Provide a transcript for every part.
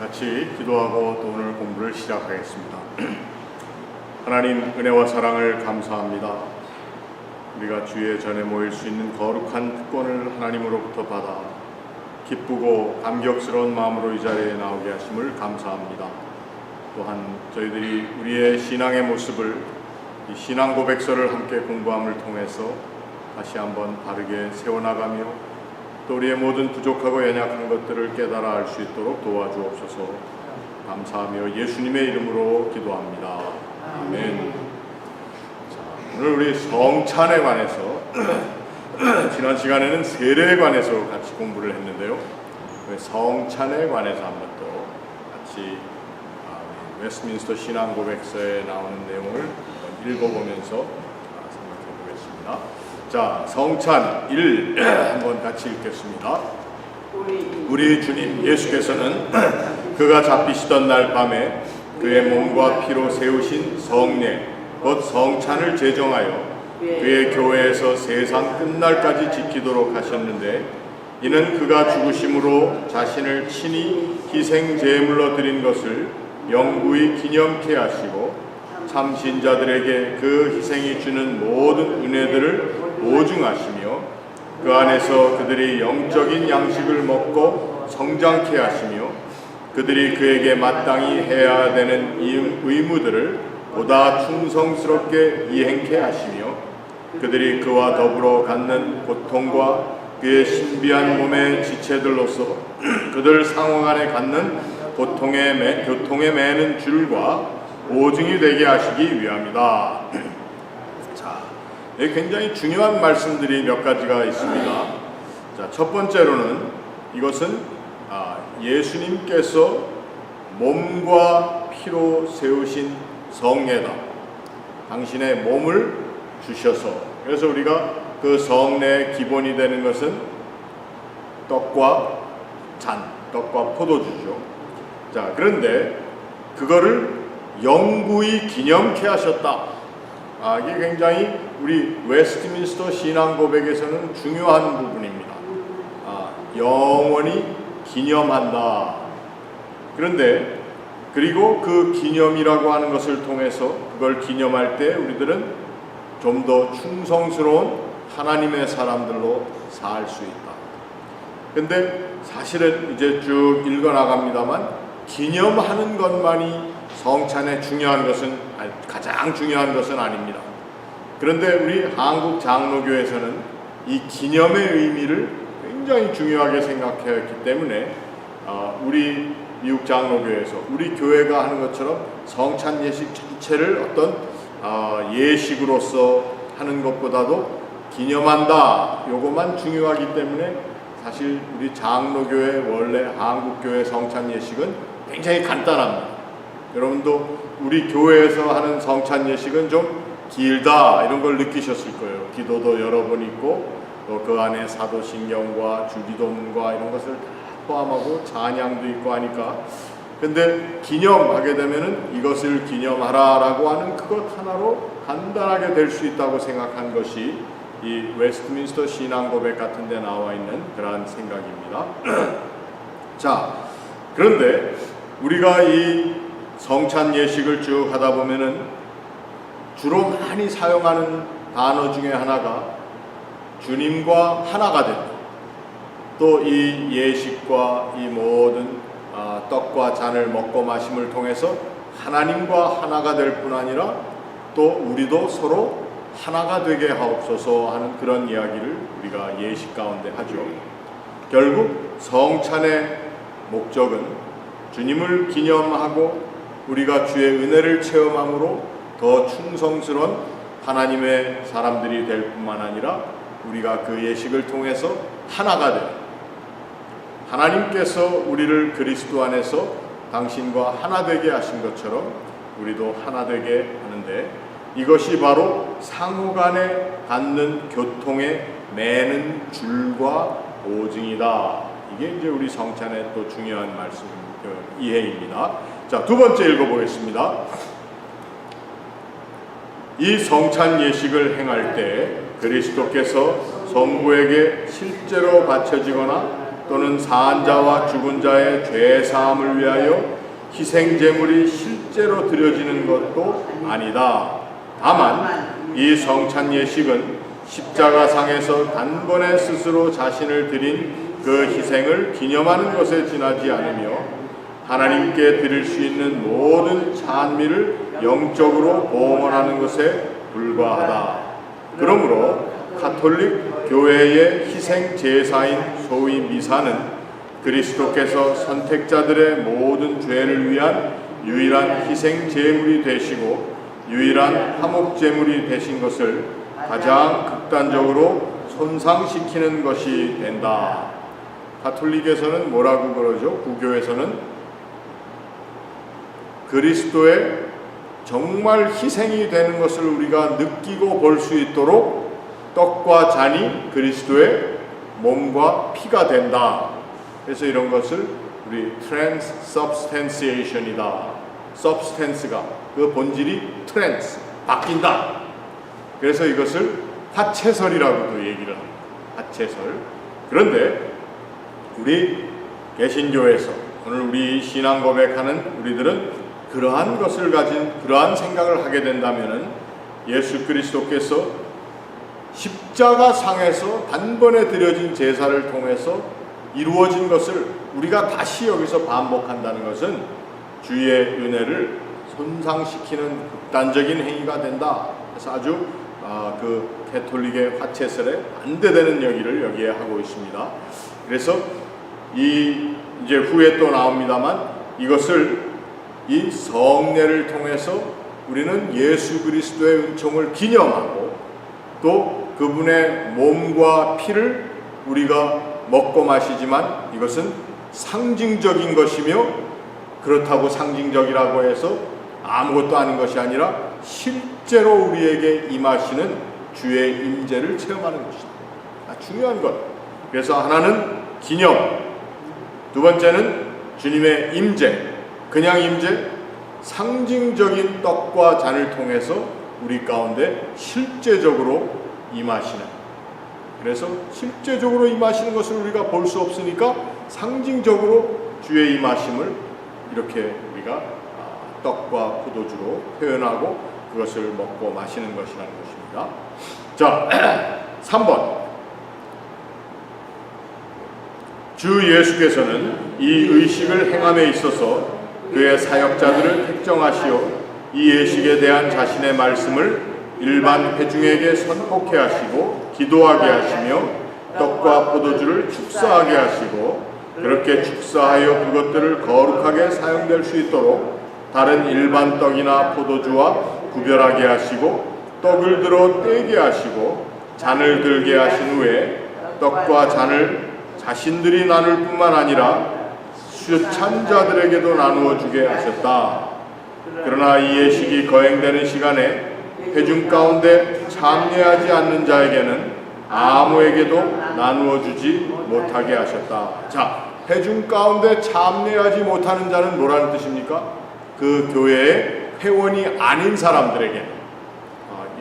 같이 기도하고 또 오늘 공부를 시작하겠습니다. 하나님 은혜와 사랑을 감사합니다. 우리가 주의 전에 모일 수 있는 거룩한 특권을 하나님으로부터 받아 기쁘고 감격스러운 마음으로 이 자리에 나오게 하심을 감사합니다. 또한 저희들이 우리의 신앙의 모습을 이 신앙 고백서를 함께 공부함을 통해서 다시 한번 바르게 세워나가며 또 우리의 모든 부족하고 연약한 것들을 깨달아 알 수 있도록 도와주옵소서. 감사하며 예수님의 이름으로 기도합니다. 아멘. 자, 오늘 우리 성찬에 관해서 지난 시간에는 세례에 관해서 같이 공부를 했는데요. 성찬에 관해서 한번 또 같이 웨스트민스터 신앙 고백서에 나오는 내용을 읽어보면서 생각해 보겠습니다. 자, 성찬 1 한번 같이 읽겠습니다. 우리 주님 예수께서는 그가 잡히시던 날 밤에 그의 몸과 피로 세우신 성례 곧 성찬을 제정하여 그의 교회에서 세상 끝날까지 지키도록 하셨는데, 이는 그가 죽으심으로 자신을 친히 희생 제물로 드린 것을 영구히 기념케 하시고 참 신자들에게 그 희생이 주는 모든 은혜들을 보증하시며 그 안에서 그들이 영적인 양식을 먹고 성장케 하시며 그들이 그에게 마땅히 해야 되는 의무들을 보다 충성스럽게 이행케 하시며 그들이 그와 더불어 갖는 고통과 그의 신비한 몸의 지체들로서 그들 상황 안에 갖는 교통에 매는 줄과 보증이 되게 하시기 위함이다. 자, 굉장히 중요한 말씀들이 몇 가지가 있습니다. 자, 첫 번째로는 이것은 예수님께서 몸과 피로 세우신 성례다. 당신의 몸을 주셔서, 그래서 우리가 그 성례의 기본이 되는 것은 떡과 포도주죠. 자, 그런데 그거를 영구히 기념케 하셨다. 이게 굉장히 우리 웨스트민스터 신앙 고백에서는 중요한 부분입니다. 영원히 기념한다. 그런데 그리고 그 기념이라고 하는 것을 통해서 그걸 기념할 때 우리들은 좀 더 충성스러운 하나님의 사람들로 살 수 있다. 근데 사실은 이제 쭉 읽어나갑니다만 기념하는 것만이 성찬의 가장 중요한 것은 아닙니다. 그런데 우리 한국 장로교에서는 이 기념의 의미를 굉장히 중요하게 생각했기 때문에 우리 미국 장로교에서 우리 교회가 하는 것처럼 성찬 예식 전체를 어떤 예식으로서 하는 것보다도 기념한다, 요것만 중요하기 때문에 사실 우리 장로교회 원래 한국교회 성찬 예식은 굉장히 간단합니다. 여러분도 우리 교회에서 하는 성찬 예식은 좀 길다, 이런 걸 느끼셨을 거예요. 기도도 여러 번 있고 또 그 안에 사도신경과 주기도문과 이런 것을 다 포함하고 찬양도 있고 하니까, 근데 기념하게 되면은 이것을 기념하라라고 하는 그것 하나로 간단하게 될 수 있다고 생각한 것이 이 웨스트민스터 신앙 고백 같은 데 나와 있는 그러한 생각입니다. 자, 그런데 우리가 이 성찬 예식을 쭉 하다 보면은 주로 많이 사용하는 단어 중에 하나가 주님과 하나가 된다. 또 이 예식과 이 모든 떡과 잔을 먹고 마심을 통해서 하나님과 하나가 될 뿐 아니라 또 우리도 서로 하나가 되게 하옵소서 하는 그런 이야기를 우리가 예식 가운데 하죠. 결국 성찬의 목적은 주님을 기념하고 우리가 주의 은혜를 체험함으로 더 충성스러운 하나님의 사람들이 될 뿐만 아니라 우리가 그 예식을 통해서 하나가 되는, 하나님께서 우리를 그리스도 안에서 당신과 하나 되게 하신 것처럼 우리도 하나 되게 하는데, 이것이 바로 상호간에 갖는 교통에 매는 줄과 보증이다. 이게 이제 우리 성찬의 또 중요한 말씀, 이해입니다. 자, 두 번째 읽어보겠습니다. 이 성찬 예식을 행할 때 그리스도께서 성부에게 실제로 바쳐지거나 또는 사한 자와 죽은 자의 죄 사함을 위하여 희생 제물이 실제로 드려지는 것도 아니다. 다만 이 성찬 예식은 십자가상에서 단번에 스스로 자신을 드린 그 희생을 기념하는 것에 지나지 않으며 하나님께 드릴 수 있는 모든 찬미를 영적으로 봉헌하는 것에 불과하다. 그러므로 가톨릭 교회의 희생 제사인 소위 미사는 그리스도께서 선택자들의 모든 죄를 위한 유일한 희생 제물이 되시고 유일한 화목 제물이 되신 것을 가장 극단적으로 손상시키는 것이 된다. 가톨릭에서는 뭐라고 그러죠? 구교에서는 그리스도의 정말 희생이 되는 것을 우리가 느끼고 볼 수 있도록 떡과 잔이 그리스도의 몸과 피가 된다. 그래서 이런 것을 우리 transubstantiation이다. substance가 그 본질이 trans, 바뀐다. 그래서 이것을 화채설이라고도 얘기를 합니다. 화채설. 그런데 우리 개신교에서 오늘 우리 신앙 고백하는 우리들은 그러한 것을 가진 그러한 생각을 하게 된다면은 예수 그리스도께서 십자가 상에서 단번에 드려진 제사를 통해서 이루어진 것을 우리가 다시 여기서 반복한다는 것은 주의 은혜를 손상시키는 극단적인 행위가 된다. 그래서 아주 그 가톨릭의 화채설에 반대되는 얘기를 여기에 하고 있습니다. 그래서 이제 후에 또 나옵니다만 이것을 이 성례를 통해서 우리는 예수 그리스도의 은총을 기념하고 또 그분의 몸과 피를 우리가 먹고 마시지만 이것은 상징적인 것이며 그렇다고 상징적이라고 해서 아무것도 아닌 것이 아니라 실제로 우리에게 임하시는 주의 임재를 체험하는 것입니다. 중요한 것. 그래서 하나는 기념, 두 번째는 주님의 임재, 그냥 임재, 상징적인 떡과 잔을 통해서 우리 가운데 실제적으로 임하시는. 그래서 실제적으로 임하시는 것을 우리가 볼 수 없으니까 상징적으로 주의 임하심을 이렇게 우리가 떡과 포도주로 표현하고 그것을 먹고 마시는 것이라는 것입니다. 자, 3번. 주 예수께서는 이 의식을 행함에 있어서 그의 사역자들을 택정하시어 이 예식에 대한 자신의 말씀을 일반 회중에게 선포케 하시고 기도하게 하시며 떡과 포도주를 축사하게 하시고 그렇게 축사하여 그것들을 거룩하게 사용될 수 있도록 다른 일반 떡이나 포도주와 구별하게 하시고 떡을 들어 떼게 하시고 잔을 들게 하신 후에 떡과 잔을 자신들이 나눌 뿐만 아니라 수찬 자들에게도 나누어 주게 하셨다. 그러나 이 예식이 거행되는 시간에 회중 가운데 참여하지 않는 자에게는 아무에게도 나누어 주지 못하게 하셨다. 자, 회중 가운데 참여하지 못하는 자는 뭐라는 뜻입니까? 그 교회의 회원이 아닌 사람들에게.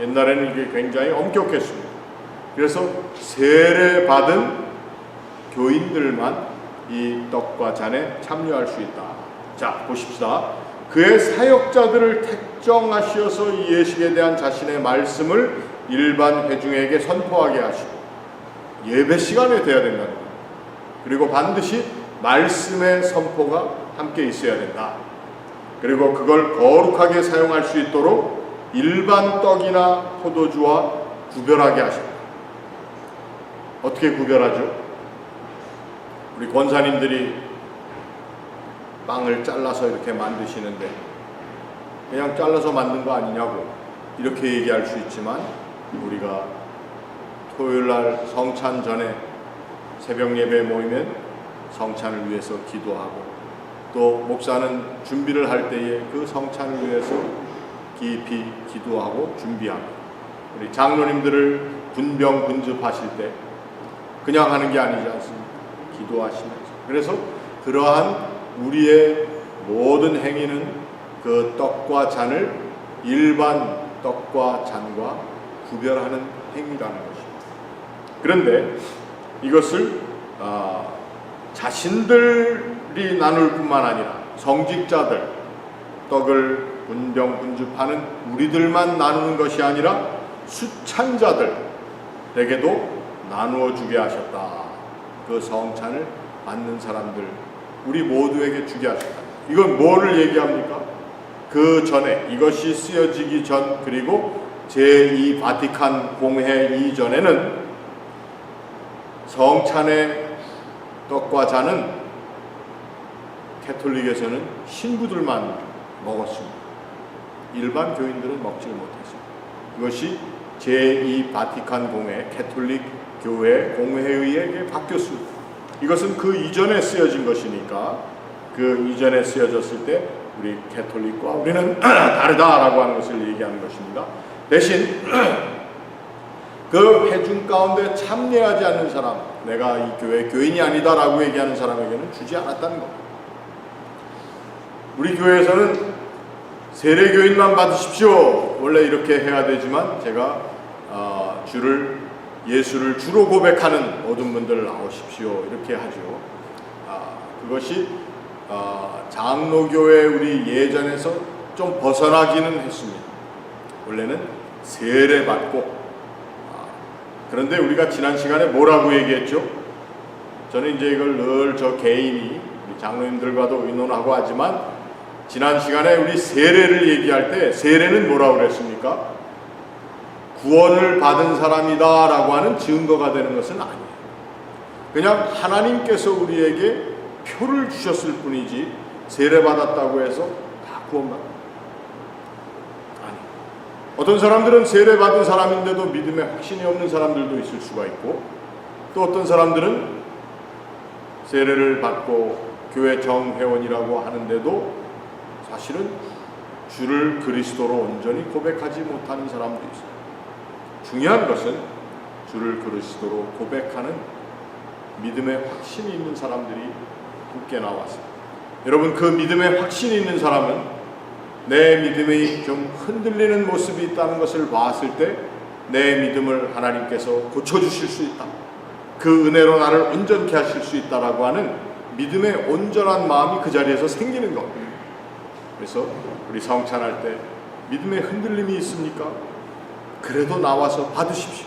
옛날에는 이게 굉장히 엄격했습니다. 그래서 세례 받은 교인들만 이 떡과 잔에 참여할 수 있다. 자, 보십시다. 그의 사역자들을 택정하시어서 이 예식에 대한 자신의 말씀을 일반 회중에게 선포하게 하시고 예배 시간에 돼야 된다는 거예요. 그리고 반드시 말씀의 선포가 함께 있어야 된다. 그리고 그걸 거룩하게 사용할 수 있도록 일반 떡이나 포도주와 구별하게 하십니다. 어떻게 구별하죠? 우리 권사님들이 빵을 잘라서 이렇게 만드시는데 그냥 잘라서 만든 거 아니냐고 이렇게 얘기할 수 있지만 우리가 토요일날 성찬 전에 새벽 예배에 모이면 성찬을 위해서 기도하고 또 목사는 준비를 할 때에 그 성찬을 위해서 깊이 기도하고 준비합니다. 우리 장로님들을 분병 분즙하실 때 그냥 하는 게 아니지 않습니까? 기도하시면서. 그래서 그러한 우리의 모든 행위는 그 떡과 잔을 일반 떡과 잔과 구별하는 행위라는 것입니다. 그런데 이것을 자신들이 나눌 뿐만 아니라 성직자들, 떡을 분병분주파는 우리들만 나누는 것이 아니라 수찬 자들에게도 나누어 주게 하셨다. 그 성찬을 받는 사람들, 우리 모두에게 주게 하셨다. 이건 뭐를 얘기합니까? 그 전에, 이것이 쓰여지기 전, 그리고 제2 바티칸 공회 이전에는 성찬의 떡과 잔은 캐톨릭에서는 신부들만 먹었습니다. 일반 교인들은 먹지 못했습니다. 이것이 제2 바티칸 공회, 캐톨릭 교회 공회의에게 바뀌었습니다. 이것은 그 이전에 쓰여진 것이니까 그 이전에 쓰여졌을 때 우리 캐톨릭과 우리는 다르다라고 하는 것을 얘기하는 것입니다. 대신 그 회중 가운데 참여하지 않는 사람, 내가 이 교회 교인이 아니다라고 얘기하는 사람에게는 주지 않았다는 겁니다. 우리 교회에서는 세례교인만 받으십시오, 원래 이렇게 해야 되지만 제가 예수를 주로 고백하는 모든 분들 나오십시오, 이렇게 하죠. 그것이 장로교회 우리 예전에서 좀 벗어나기는 했습니다. 원래는 세례받고, 그런데 우리가 지난 시간에 뭐라고 얘기했죠? 저는 이제 이걸 늘 저 개인이 우리 장로님들과도 의논하고 하지만 지난 시간에 우리 세례를 얘기할 때 세례는 뭐라고 그랬습니까? 구원을 받은 사람이다 라고 하는 증거가 되는 것은 아니에요. 그냥 하나님께서 우리에게 표를 주셨을 뿐이지 세례받았다고 해서 다 구원받는 아니. 어떤 사람들은 세례받은 사람인데도 믿음에 확신이 없는 사람들도 있을 수가 있고, 또 어떤 사람들은 세례를 받고 교회 정회원이라고 하는데도 사실은 주를 그리스도로 온전히 고백하지 못하는 사람도 있어요. 중요한 것은 주를 그리스도로 고백하는 믿음의 확신이 있는 사람들이 굳게 나왔습니다. 여러분, 그 믿음의 확신이 있는 사람은 내 믿음이 좀 흔들리는 모습이 있다는 것을 봤을 때 내 믿음을 하나님께서 고쳐주실 수 있다, 그 은혜로 나를 온전케 하실 수 있다라고 하는 믿음의 온전한 마음이 그 자리에서 생기는 겁니다. 그래서 우리 성찬할 때 믿음의 흔들림이 있습니까? 그래도 나와서 받으십시오.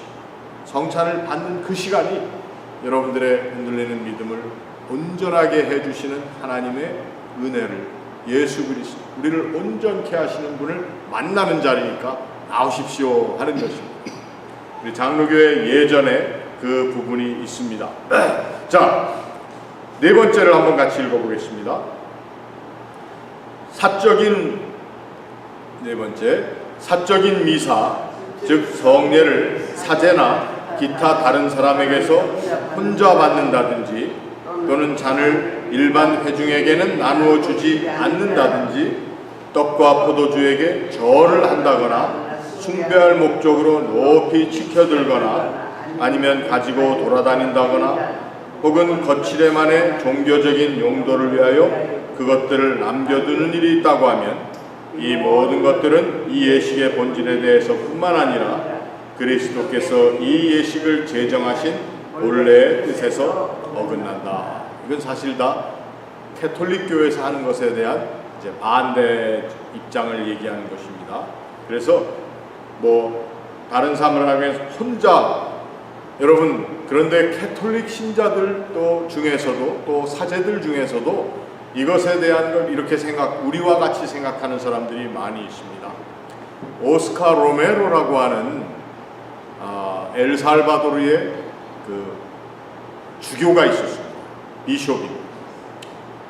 성찬을 받는 그 시간이 여러분들의 흔들리는 믿음을 온전하게 해주시는 하나님의 은혜를, 예수 그리스도, 우리를 온전케 하시는 분을 만나는 자리니까 나오십시오 하는 것입니다. 우리 장로교회 예전에 그 부분이 있습니다. 자, 네 번째를 한번 같이 읽어보겠습니다. 네 번째, 사적인 미사, 즉 성례를 사제나 기타 다른 사람에게서 혼자 받는다든지 또는 잔을 일반 회중에게는 나누어 주지 않는다든지 떡과 포도주에게 절을 한다거나 숭배할 목적으로 높이 치켜들거나 아니면 가지고 돌아다닌다거나 혹은 거칠에만의 종교적인 용도를 위하여 그것들을 남겨두는 일이 있다고 하면 이 모든 것들은 이 예식의 본질에 대해서 뿐만 아니라 그리스도께서 이 예식을 제정하신 본래의 뜻에서 어긋난다. 이건 사실 다 캐톨릭 교회에서 하는 것에 대한 이제 반대 입장을 얘기하는 것입니다. 그래서 다른 사람에게 혼자, 여러분, 그런데 캐톨릭 신자들 또 중에서도, 또 사제들 중에서도 이것에 대한 걸 이렇게 우리와 같이 생각하는 사람들이 많이 있습니다. 오스카 로메로라고 하는 엘살바도르의 그 주교가 있었습니다. 비숍입니다.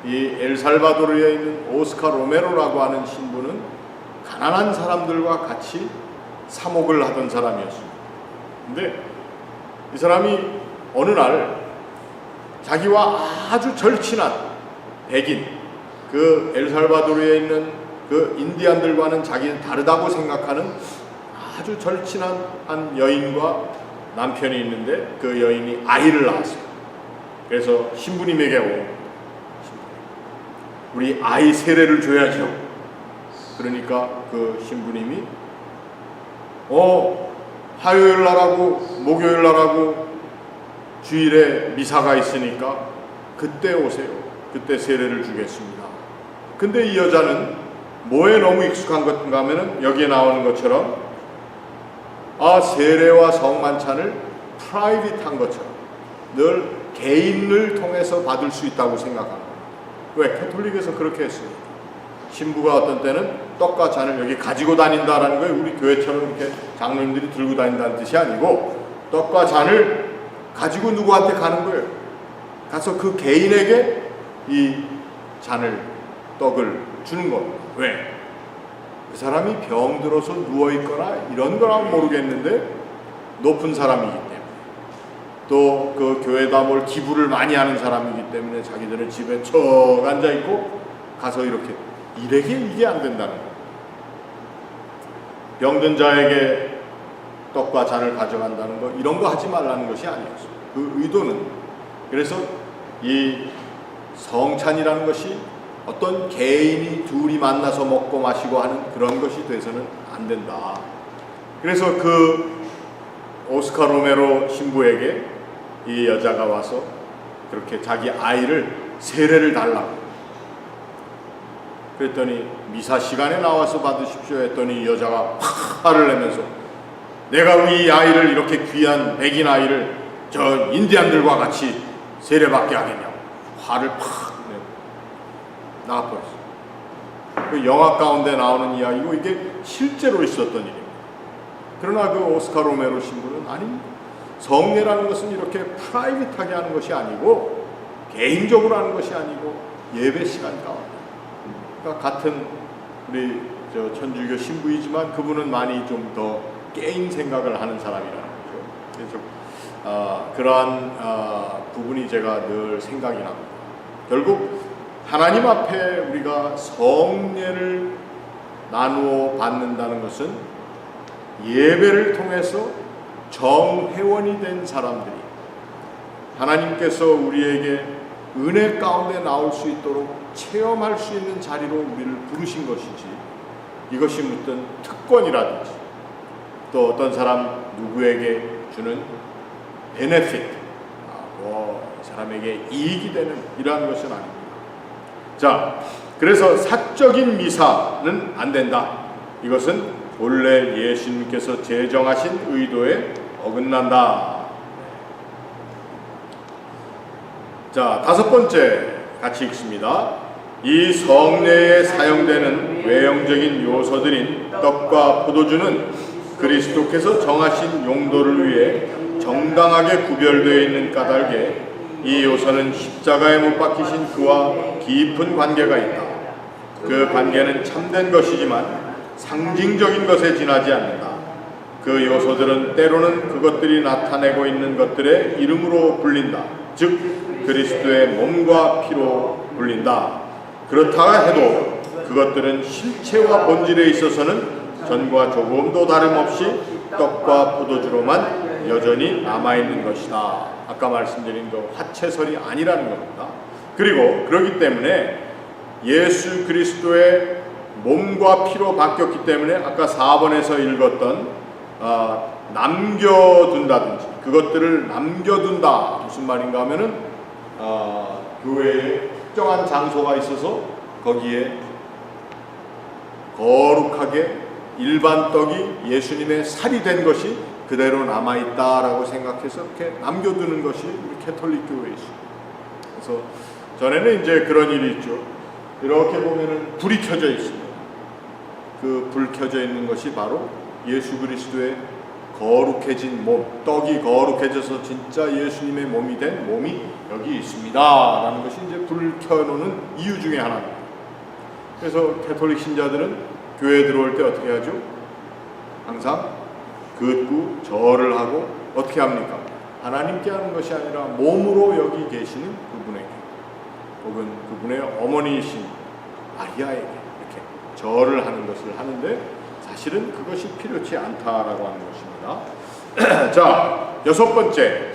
이 엘살바도르에 있는 오스카 로메로라고 하는 신부는 가난한 사람들과 같이 사목을 하던 사람이었습니다. 근데 이 사람이 어느 날 자기와 아주 절친한 백인, 그 엘살바도르에 있는 그 인디안들과는 자기는 다르다고 생각하는 아주 절친한 한 여인과 남편이 있는데 그 여인이 아이를 낳았어요. 그래서 신부님에게 오고, 우리 아이 세례를 줘야죠. 그러니까 그 신부님이 화요일 날하고 목요일 날하고 주일에 미사가 있으니까 그때 오세요. 그때 세례를 주겠습니다. 근데 이 여자는 뭐에 너무 익숙한 것인가 하면은 여기에 나오는 것처럼 세례와 성만찬을 프라이빗한 것처럼 늘 개인을 통해서 받을 수 있다고 생각합니다. 왜? 가톨릭에서 그렇게 했어요. 신부가 어떤 때는 떡과 잔을 여기 가지고 다닌다라는 거예요. 우리 교회처럼 이렇게 장로님들이 들고 다닌다는 뜻이 아니고 떡과 잔을 가지고 누구한테 가는 거예요. 가서 그 개인에게 이 잔을, 떡을 주는 겁니다. 왜? 그 사람이 병들어서 누워있거나 이런 거라면 모르겠는데 높은 사람이기 때문에 또 그 교회다 뭘 기부를 많이 하는 사람이기 때문에 자기들은 집에 쭉 앉아있고 가서 이렇게 일에게 이게 안 된다는 거예요. 병든 자에게 떡과 잔을 가져간다는 거 이런 거 하지 말라는 것이 아니었어요. 그 의도는 그래서 이 성찬이라는 것이 어떤 개인이 둘이 만나서 먹고 마시고 하는 그런 것이 돼서는 안 된다. 그래서 그 오스카 로메로 신부에게 이 여자가 와서 그렇게 자기 아이를 세례를 달라고 그랬더니 미사 시간에 나와서 받으십시오 했더니 이 여자가 화를 내면서 내가 이 아이를 이렇게 귀한 백인 아이를 저 인디안들과 같이 세례받게 하겠냐고 화를 팍 내고 나와버렸어요. 그 영화 가운데 나오는 이야기고 이게 실제로 있었던 일입니다. 그러나 그 오스카 로메로 신부는 아닙니다. 성례라는 것은 이렇게 프라이빗하게 하는 것이 아니고 개인적으로 하는 것이 아니고 예배 시간 가운데 그러니까 같은 우리 저 천주교 신부이지만 그분은 많이 좀 더 게임 생각을 하는 사람이라는 거죠. 그래서 그러한 부분이 제가 늘 생각이 납니다. 결국 하나님 앞에 우리가 성례를 나누어 받는다는 것은 예배를 통해서 정회원이 된 사람들이 하나님께서 우리에게 은혜 가운데 나올 수 있도록 체험할 수 있는 자리로 우리를 부르신 것이지 이것이 무슨 특권이라든지 또 어떤 사람 누구에게 주는 베네핏 이 사람에게 이익이 되는 이러한 것은 아닙니다. 자, 그래서 사적인 미사는 안 된다. 이것은 본래 예수님께서 제정하신 의도에 어긋난다. 자, 다섯 번째 같이 읽습니다. 이 성례에 사용되는 외형적인 요소들인 떡과 포도주는 그리스도께서 정하신 용도를 위해 정당하게 구별되어 있는 까닭에 이 요소는 십자가에 못 박히신 그와 깊은 관계가 있다. 그 관계는 참된 것이지만 상징적인 것에 지나지 않는다. 그 요소들은 때로는 그것들이 나타내고 있는 것들의 이름으로 불린다. 즉 그리스도의 몸과 피로 불린다. 그렇다 해도 그것들은 실체와 본질에 있어서는 전과 조금도 다름없이 떡과 포도주로만 여전히 남아있는 것이다. 아까 말씀드린 그 화채설이 아니라는 겁니다. 그리고 그렇기 때문에 예수 그리스도의 몸과 피로 바뀌었기 때문에 아까 4번에서 읽었던 남겨둔다든지 그것들을 남겨둔다 무슨 말인가 하면은 교회에 특정한 장소가 있어서 거기에 거룩하게 일반 떡이 예수님의 살이 된 것이 그대로 남아있다라고 생각해서 이렇게 남겨두는 것이 우리 캐톨릭 교회에 있습니다. 그래서 전에는 이제 그런 일이 있죠. 이렇게 보면은 불이 켜져 있습니다. 그 불 켜져 있는 것이 바로 예수 그리스도의 거룩해진 몸, 떡이 거룩해져서 진짜 예수님의 몸이 된 몸이 여기 있습니다 라는 것이 이제 불 켜놓는 이유 중에 하나입니다. 그래서 캐톨릭 신자들은 교회에 들어올 때 어떻게 하죠? 항상 긋고 절을 하고 어떻게 합니까? 하나님께 하는 것이 아니라 몸으로 여기 계시는 그분에게 혹은 그분의 어머니이신 마리아에게 이렇게 절을 하는 것을 하는데 사실은 그것이 필요치 않다라고 하는 것입니다. 자, 여섯 번째,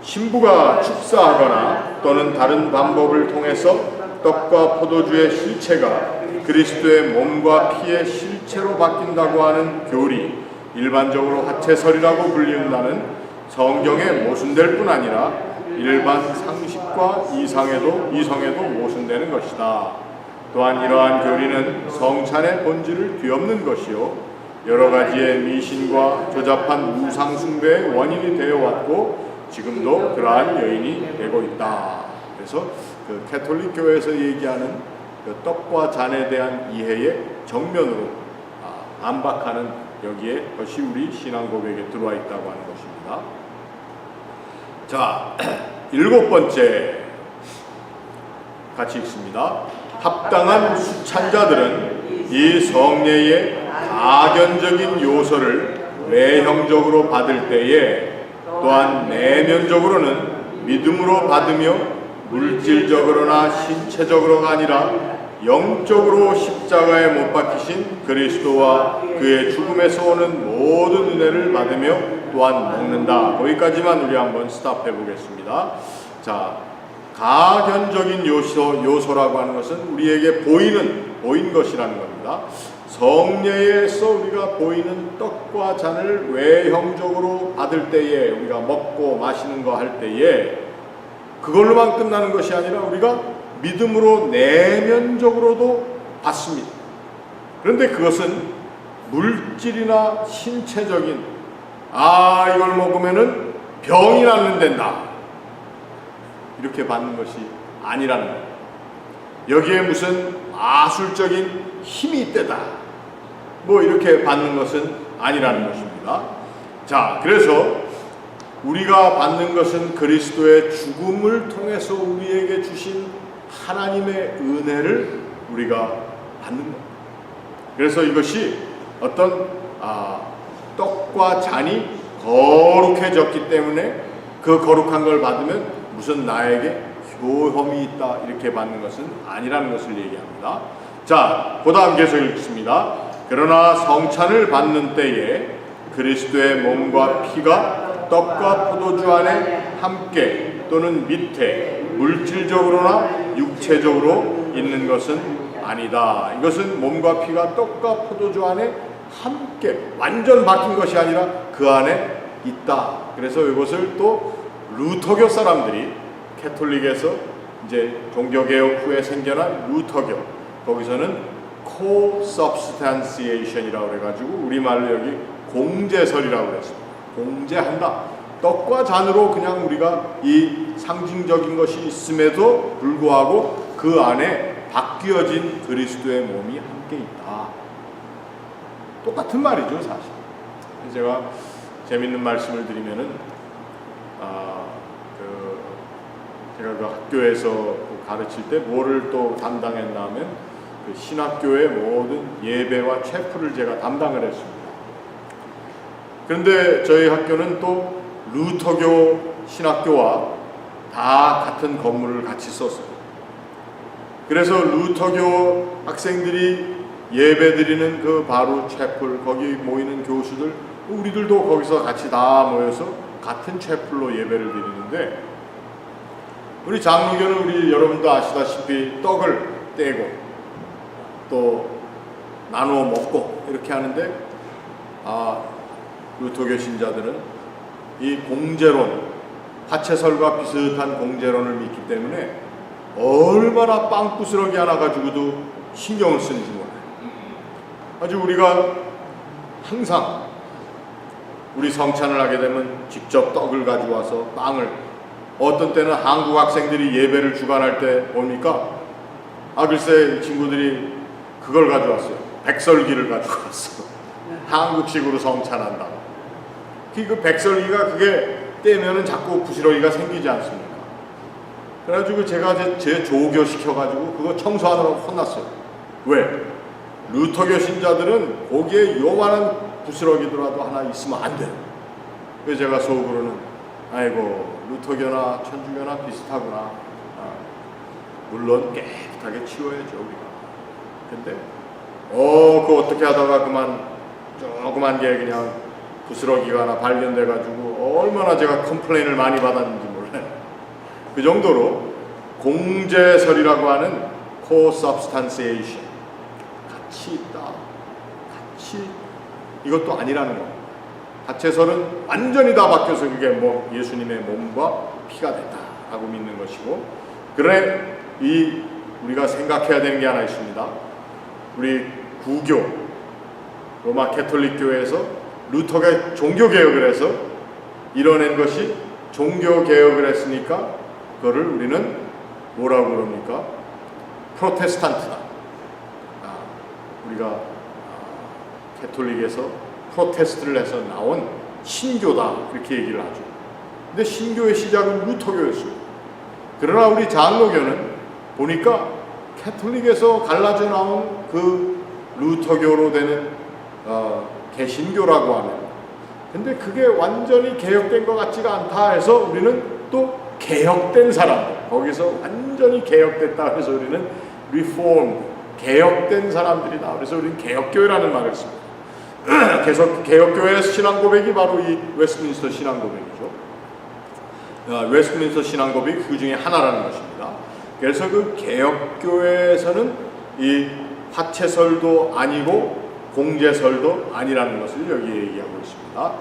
신부가 축사하거나 또는 다른 방법을 통해서 떡과 포도주의 실체가 그리스도의 몸과 피의 실체로 바뀐다고 하는 교리, 일반적으로 화채설이라고 불리운다는 성경에 모순될 뿐 아니라 일반 상식과 이성에도 모순되는 것이다. 또한 이러한 교리는 성찬의 본질을 뒤엎는 것이요 여러 가지의 미신과 조잡한 우상 숭배의 원인이 되어 왔고 지금도 그러한 여인이 되고 있다. 그래서 그 캐톨릭 교회에서 얘기하는 그 떡과 잔에 대한 이해의 정면으로 반박하는 여기에 것이 우리 신앙 고백에 들어와 있다고 하는 것입니다. 자, 7번째 같이 읽습니다. 합당한 수찬자들은 이 성례의 가견적인 요소를 외형적으로 받을 때에 또한 내면적으로는 믿음으로 받으며 물질적으로나 신체적으로가 아니라 영적으로 십자가에 못 박히신 그리스도와 그의 죽음에서 오는 모든 은혜를 받으며 또한 먹는다. 거기까지만 우리 한번 스탑해 보겠습니다. 자, 가견적인 요소라고 하는 것은 우리에게 보인 것이라는 겁니다. 성례에서 우리가 보이는 떡과 잔을 외형적으로 받을 때에 우리가 먹고 마시는 거 할 때에 그걸로만 끝나는 것이 아니라 우리가 믿음으로 내면적으로도 받습니다. 그런데 그것은 물질이나 신체적인 이걸 먹으면은 병이 낫는단다 이렇게 받는 것이 아니라는 거예요. 여기에 무슨 마술적인 힘이 있대다 뭐 이렇게 받는 것은 아니라는 것입니다. 자, 그래서 우리가 받는 것은 그리스도의 죽음을 통해서 우리에게 주신 하나님의 은혜를 우리가 받는 겁니다. 그래서 이것이 어떤 떡과 잔이 거룩해졌기 때문에 그 거룩한 걸 받으면 무슨 나에게 효험이 있다 이렇게 받는 것은 아니라는 것을 얘기합니다. 자, 그 다음 계속 읽습니다. 그러나 성찬을 받는 때에 그리스도의 몸과 피가 떡과 포도주 안에 함께 또는 밑에 물질적으로나 육체적으로 있는 것은 아니다. 이것은 몸과 피가 떡과 포도주 안에 함께 완전 박힌 것이 아니라 그 안에 있다. 그래서 이것을 또 루터교 사람들이 캐톨릭에서 이제 종교개혁 후에 생겨난 루터교 거기서는 co-substantiation이라고 그래가지고 우리말로 여기 공제설이라고 그랬습니다. 공제한다. 떡과 잔으로 그냥 우리가 이 상징적인 것이 있음에도 불구하고 그 안에 바뀌어진 그리스도의 몸이 함께 있다. 똑같은 말이죠, 사실. 제가 재밌는 말씀을 드리면은 제가 그 학교에서 가르칠 때 뭐를 또 담당했나 하면 그 신학교의 모든 예배와 체프를 제가 담당을 했습니다. 그런데 저희 학교는 또 루터교 신학교와 다 같은 건물을 같이 썼어요. 그래서 루터교 학생들이 예배 드리는 그 바로 채플 거기 모이는 교수들 우리들도 거기서 같이 다 모여서 같은 채플로 예배를 드리는데 우리 장로교는 우리 여러분도 아시다시피 떡을 떼고 또 나누어 먹고 이렇게 하는데 루터교 신자들은 이 공제론 화채설과 비슷한 공제론을 믿기 때문에 얼마나 빵부스러기 하나 가지고도 신경을 쓰는지 몰라요. 아주 우리가 항상 우리 성찬을 하게 되면 직접 떡을 가지고 와서 빵을 어떤 때는 한국 학생들이 예배를 주관할 때 뭡니까? 글쎄 친구들이 그걸 가져왔어요. 백설기를 가지고 왔어. 한국식으로 성찬한다고. 그 백설기가 그게 떼면은 자꾸 부스러기가 생기지 않습니까? 그래가지고 제가 제 조교 시켜가지고 그거 청소하느라고 혼났어요. 왜? 루터교 신자들은 거기에 요만한 부스러기더라도 하나 있으면 안 돼요. 그래서 제가 속으로는 아이고 루터교나 천주교나 비슷하구나. 물론 깨끗하게 치워야죠 우리가. 근데 그거 어떻게 하다가 조그만 게 그냥 부스러기가 하나 발견돼가지고 얼마나 제가 컴플레인을 많이 받았는지 몰라요. 그 정도로 공제설이라고 하는 co-substantiation 같이 있다. 같이 이것도 아니라는 겁니다. 화채설은 완전히 다 바뀌어서 그게 뭐 예수님의 몸과 피가 됐다. 하고 믿는 것이고, 그런데 우리가 생각해야 되는 게 하나 있습니다. 우리 구교 로마 캐톨릭 교회에서 루터가 종교개혁을 해서 이뤄낸 것이 종교개혁을 했으니까 그거를 우리는 뭐라고 그럽니까? 프로테스탄트다. 우리가 캐톨릭에서 프로테스트를 해서 나온 신교다 이렇게 얘기를 하죠. 근데 신교의 시작은 루터교였어요. 그러나 우리 장로교는 보니까 캐톨릭에서 갈라져 나온 그 루터교로 되는 개신교라고 하는, 근데 그게 완전히 개혁된 것 같지가 않다 해서 우리는 또 개혁된 사람들, 거기서 완전히 개혁됐다 해서 우리는 리폼, 개혁된 사람들이다. 그래서 우리는 개혁교회라는 말을 씁니다. 계속 개혁교회의 신앙 고백이 바로 이 웨스트민스터 신앙 고백이죠. 웨스트민스터 신앙 고백이 그 중에 하나라는 것입니다. 그래서 그 개혁교회에서는 이 화채설도 아니고 공제설도 아니라는 것을 여기 얘기하고 있습니다.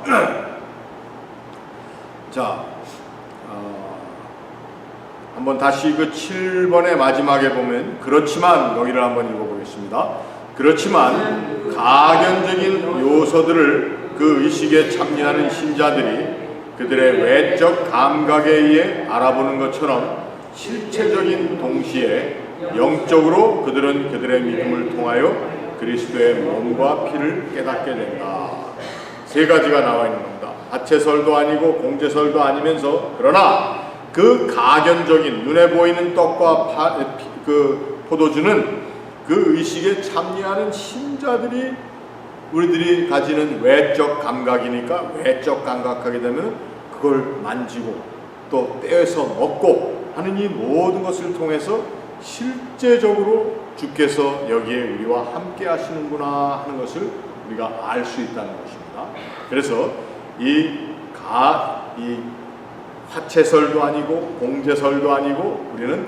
자, 한번 다시 그 7번의 마지막에 보면, 그렇지만 여기를 한번 읽어보겠습니다. 그렇지만 가견적인 요소들을 그 의식에 참여하는 신자들이 그들의 외적 감각에 의해 알아보는 것처럼 실체적인 동시에 영적으로 그들은 그들의 믿음을 통하여 그리스도의 몸과 피를 깨닫게 된다. 세 가지가 나와 있는 겁니다. 화채설도 아니고 공제설도 아니면서, 그러나 그 가견적인 눈에 보이는 떡과 그 포도주는 그 의식에 참여하는 신자들이 우리들이 가지는 외적 감각이니까, 외적 감각하게 되면 그걸 만지고 또 떼서 먹고 하는 이 모든 것을 통해서 실제적으로 주께서 여기에 우리와 함께 하시는구나 하는 것을 우리가 알 수 있다는 것입니다. 그래서 이 화채설도 아니고 공제설도 아니고 우리는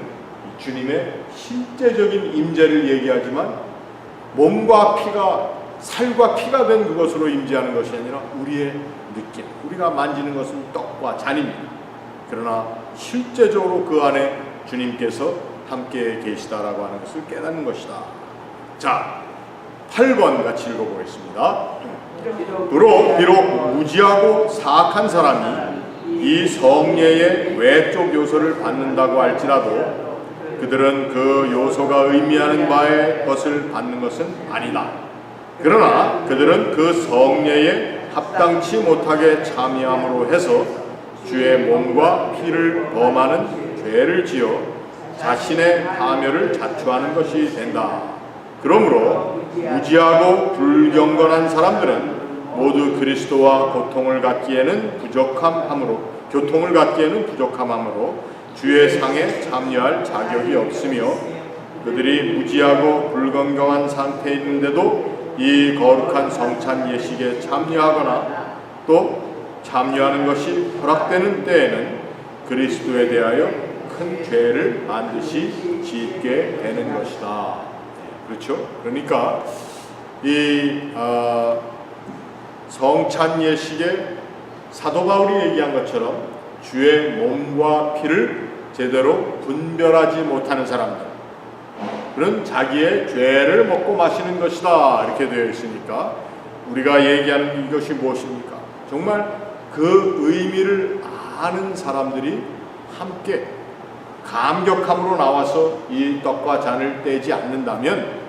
주님의 실제적인 임재를 얘기하지만, 몸과 피가, 살과 피가 된 그것으로 임재하는 것이 아니라 우리의 느낌, 우리가 만지는 것은 떡과 잔입니다. 그러나 실제적으로 그 안에 주님께서 함께 계시다라고 하는 것을 깨닫는 것이다. 자, 8번 같이 읽어보겠습니다. 비록 무지하고 사악한 사람이 이 성례의 외적 요소를 받는다고 할지라도 그들은 그 요소가 의미하는 바의 것을 받는 것은 아니다. 그러나 그들은 그 성례에 합당치 못하게 참여함으로 해서 주의 몸과 피를 범하는 죄를 지어 자신의 파멸을 자초하는 것이 된다. 그러므로 무지하고 불경건한 사람들은 모두 그리스도와 교통을 갖기에는 부족함으로 주의 상에 참여할 자격이 없으며, 그들이 무지하고 불건강한 상태에 있는데도 이 거룩한 성찬 예식에 참여하거나 또 참여하는 것이 허락되는 때에는 그리스도에 대하여 큰 죄를 반드시 짓게 되는 것이다. 그렇죠? 그러니까 이 성찬 예식에 사도 바울이 얘기한 것처럼 주의 몸과 피를 제대로 분별하지 못하는 사람들, 그런 자기의 죄를 먹고 마시는 것이다 이렇게 되어 있으니까, 우리가 얘기하는 이것이 무엇입니까? 정말 그 의미를 아는 사람들이 함께 감격함으로 나와서 이 떡과 잔을 떼지 않는다면,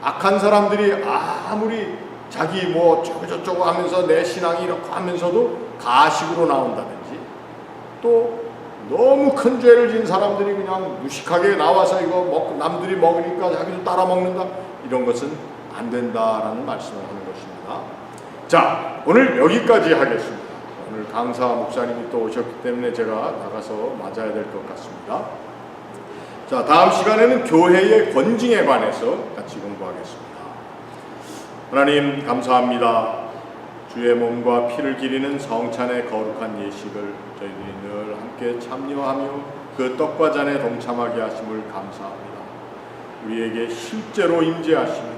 악한 사람들이 아무리 자기 뭐 저쩌고 하면서 내 신앙이 이렇게 하면서도 가식으로 나온다든지, 또 너무 큰 죄를 진 사람들이 그냥 무식하게 나와서 이거 먹고 남들이 먹으니까 자기도 따라 먹는다, 이런 것은 안 된다라는 말씀을 하는 것입니다. 자, 오늘 여기까지 하겠습니다. 오늘 강사 목사님이 또 오셨기 때문에 제가 나가서 맞아야 될 것 같습니다. 자, 다음 시간에는 교회의 권징에 관해서 같이 공부하겠습니다. 하나님 감사합니다. 주의 몸과 피를 기리는 성찬의 거룩한 예식을 저희들이 늘 함께 참여하며 그 떡과 잔에 동참하게 하심을 감사합니다. 우리에게 실제로 임재하시며,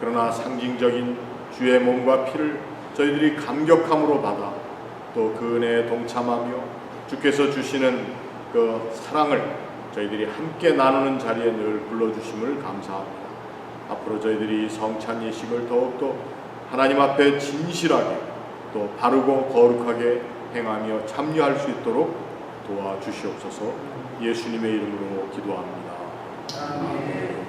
그러나 상징적인 주의 몸과 피를 저희들이 감격함으로 받아 또 그 은혜에 동참하며 주께서 주시는 그 사랑을 저희들이 함께 나누는 자리에 늘 불러주심을 감사합니다. 앞으로 저희들이 성찬 예식을 더욱더 하나님 앞에 진실하게 또 바르고 거룩하게 행하며 참여할 수 있도록 도와주시옵소서. 예수님의 이름으로 기도합니다. 아멘.